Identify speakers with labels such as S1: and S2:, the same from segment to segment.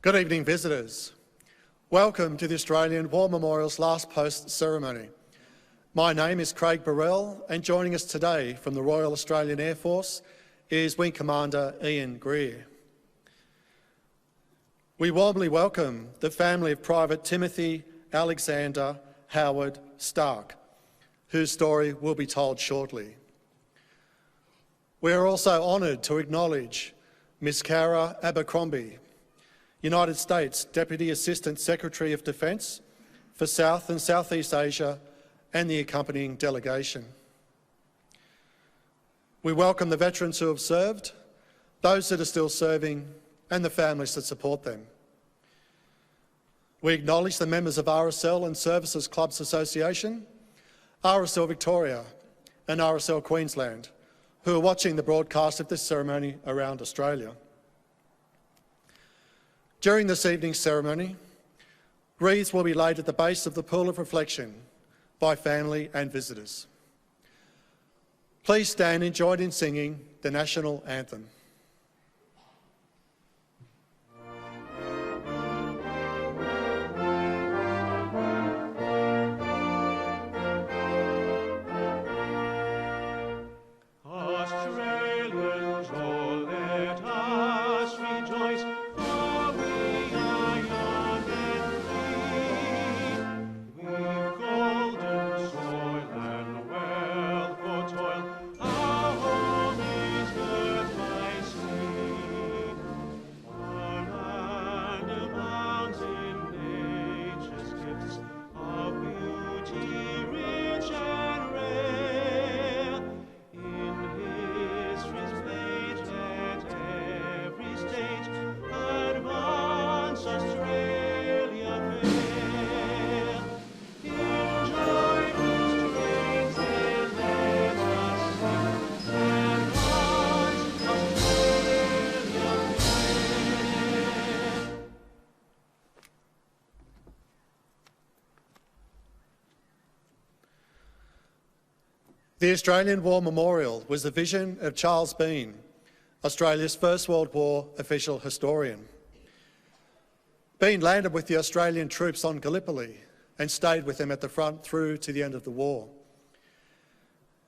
S1: Good evening, visitors. Welcome to the Australian War Memorial's last post ceremony. My name is Craig Burrell, and joining us today from the Royal Australian Air Force is Wing Commander Ian Greer. We warmly welcome the family of Private Timothy Alexander Howard Stark, whose story will be told shortly. We are also honoured to acknowledge Ms. Cara Abercrombie, United States Deputy Assistant Secretary of Defence for South and Southeast Asia, and the accompanying delegation. We welcome the veterans who have served, those that are still serving, and the families that support them. We acknowledge the members of RSL and Services Clubs Association, RSL Victoria and RSL Queensland, who are watching the broadcast of this ceremony around Australia. During this evening's ceremony, wreaths will be laid at the base of the pool of reflection by family and visitors. Please stand and join in singing the national anthem. The Australian War Memorial was the vision of Charles Bean, Australia's First World War official historian. Bean landed with the Australian troops on Gallipoli and stayed with them at the front through to the end of the war.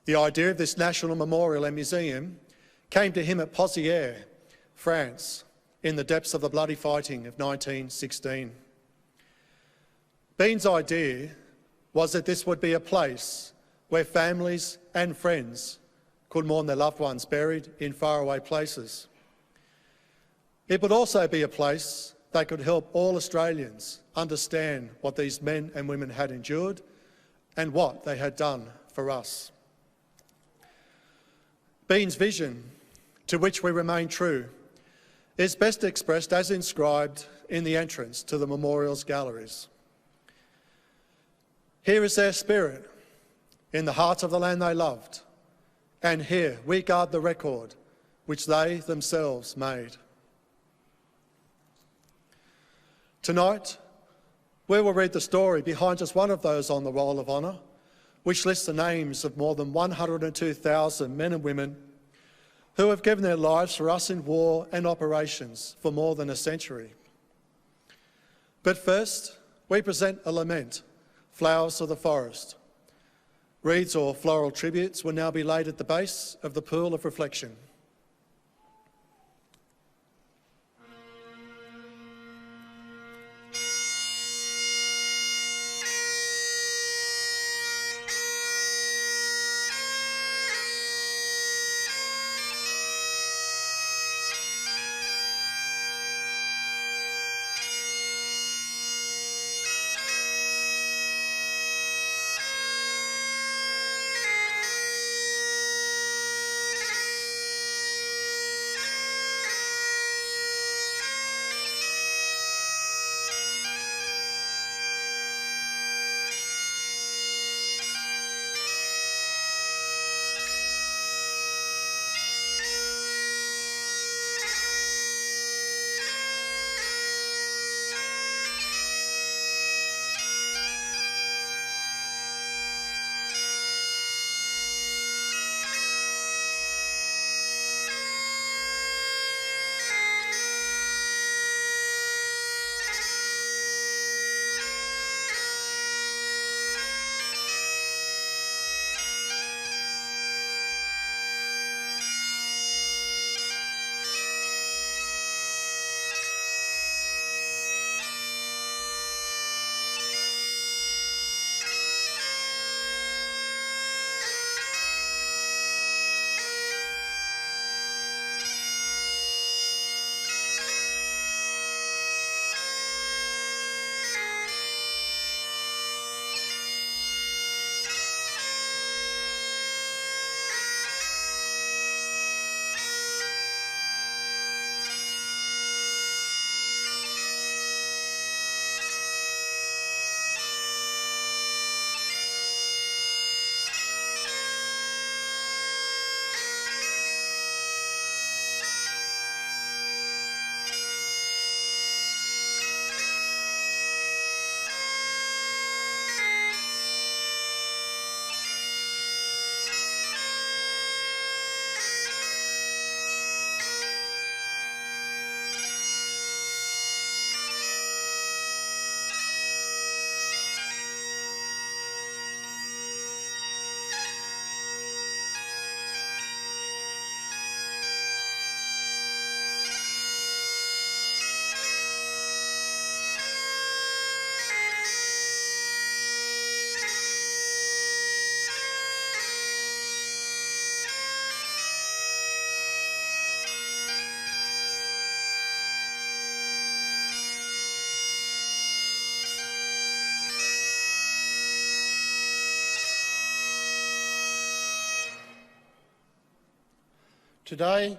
S1: The idea of this national memorial and museum came to him at Pozières, France, in the depths of the bloody fighting of 1916. Bean's idea was that this would be a place where families and friends could mourn their loved ones buried in faraway places. It would also be a place that could help all Australians understand what these men and women had endured and what they had done for us. Bean's vision, to which we remain true, is best expressed as inscribed in the entrance to the memorial's galleries. Here is their spirit, in the heart of the land they loved, and here we guard the record which they themselves made. Tonight, we will read the story behind just one of those on the Roll of Honour, which lists the names of more than 102,000 men and women who have given their lives for us in war and operations for more than a century. But first, we present a lament, Flowers of the Forest. Wreaths or floral tributes will now be laid at the base of the pool of reflection.
S2: Today,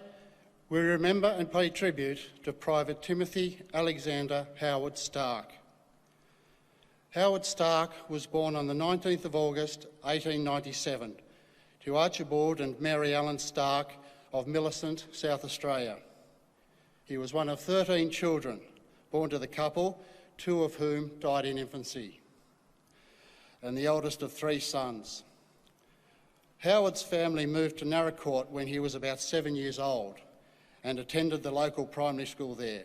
S2: we remember and pay tribute to Private Timothy Alexander Howard Stark. Howard Stark was born on the 19th of August 1897 to Archibald and Mary Ellen Stark of Millicent, South Australia. He was one of 13 children born to the couple, 2 of whom died in infancy, and the eldest of 3 sons. Howard's family moved to Naracoorte when he was about 7 years old and attended the local primary school there.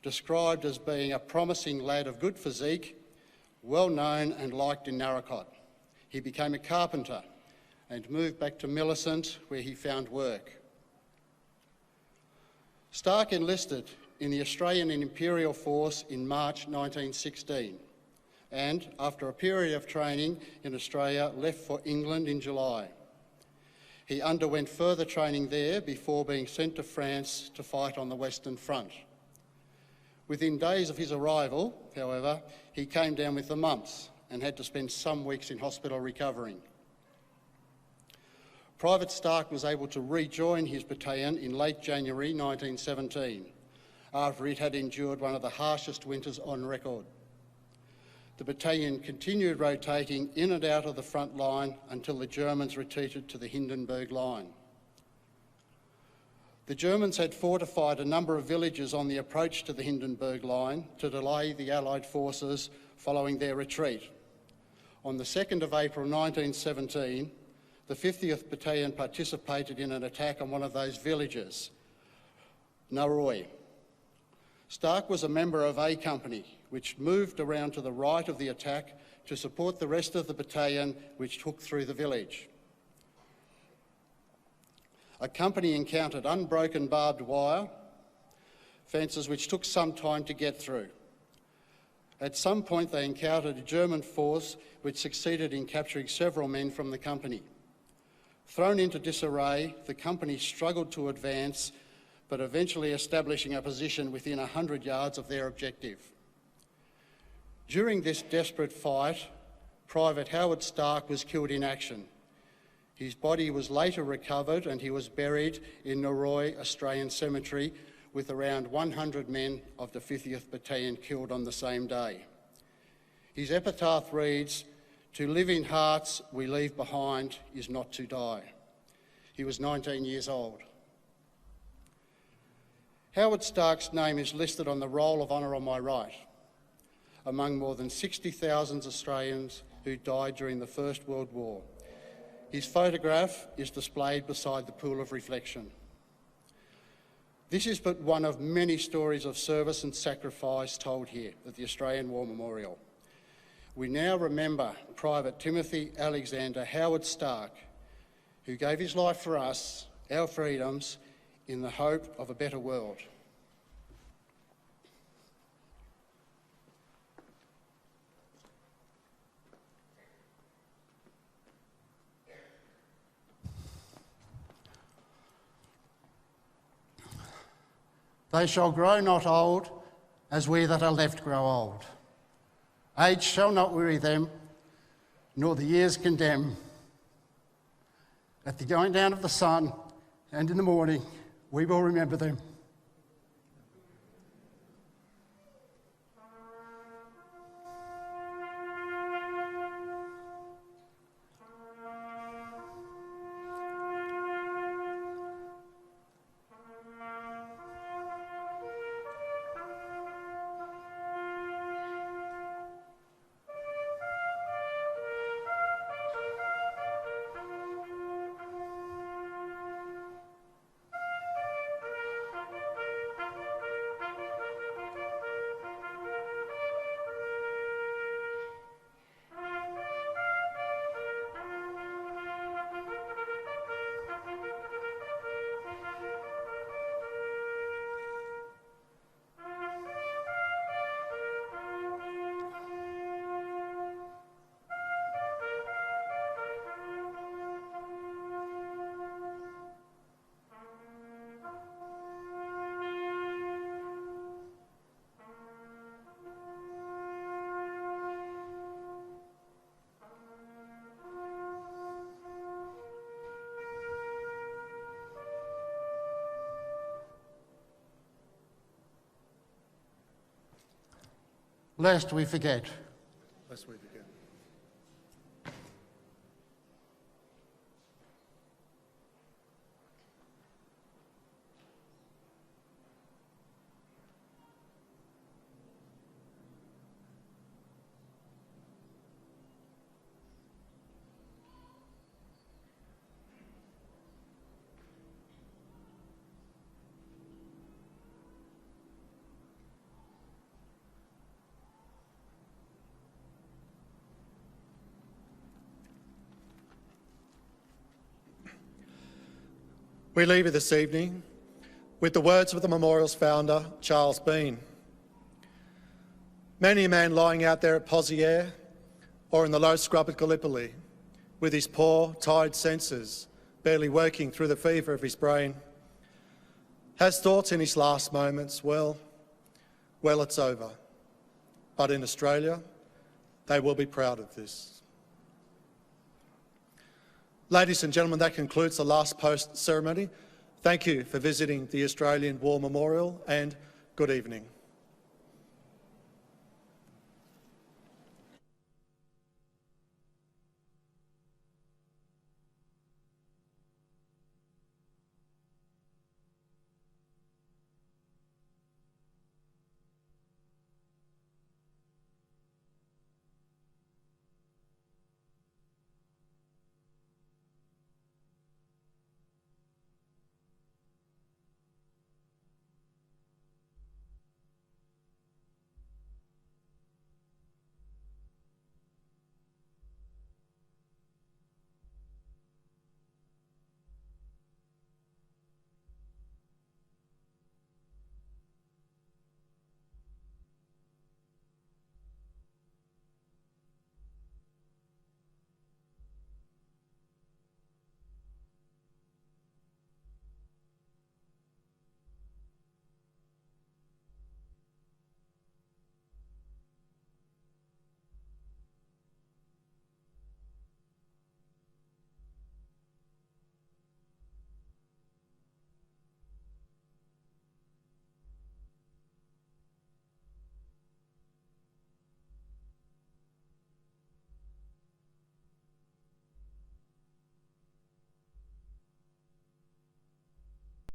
S2: Described as being a promising lad of good physique, well known and liked in Naracoorte. He became a carpenter and moved back to Millicent, where he found work. Stark enlisted in the Australian Imperial Force in March 1916 and, after a period of training in Australia, left for England in July. He underwent further training there before being sent to France to fight on the Western Front. Within days of his arrival, however, he came down with the mumps and had to spend some weeks in hospital recovering. Private Stark was able to rejoin his battalion in late January 1917, after it had endured one of the harshest winters on record. The battalion continued rotating in and out of the front line until the Germans retreated to the Hindenburg Line. The Germans had fortified a number of villages on the approach to the Hindenburg Line to delay the Allied forces following their retreat. On the 2nd of April 1917, the 50th Battalion participated in an attack on one of those villages, Naroi. Stark was a member of A Company, which moved around to the right of the attack to support the rest of the battalion, which took through the village. A company encountered unbroken barbed wire fences which took some time to get through. At some point they encountered a German force which succeeded in capturing several men from the company. Thrown into disarray, the company struggled to advance, but eventually establishing a position within 100 yards of their objective. During this desperate fight, Private Howard Stark was killed in action. His body was later recovered and he was buried in Naroi Australian Cemetery with around 100 men of the 50th Battalion killed on the same day. His epitaph reads, "To live in hearts we leave behind is not to die." He was 19 years old. Howard Stark's name is listed on the Roll of Honour on my right, among more than 60,000 Australians who died during the First World War. His photograph is displayed beside the pool of reflection. This is but one of many stories of service and sacrifice told here at the Australian War Memorial. We now remember Private Timothy Alexander Howard Stark, who gave his life for us, our freedoms, in the hope of a better world. They shall grow not old, as we that are left grow old. Age shall not weary them, nor the years condemn. At the going down of the sun and in the morning, we will remember them. lest we forget.
S1: Lest we forget. We leave you this evening with the words of the memorial's founder, Charles Bean. Many a man lying out there at Pozières or in the low scrub at Gallipoli, with his poor, tired senses barely working through the fever of his brain, has thought in his last moments, well, it's over. But in Australia, they will be proud of this. Ladies and gentlemen, that concludes the last post ceremony. Thank you for visiting the Australian War Memorial and good evening.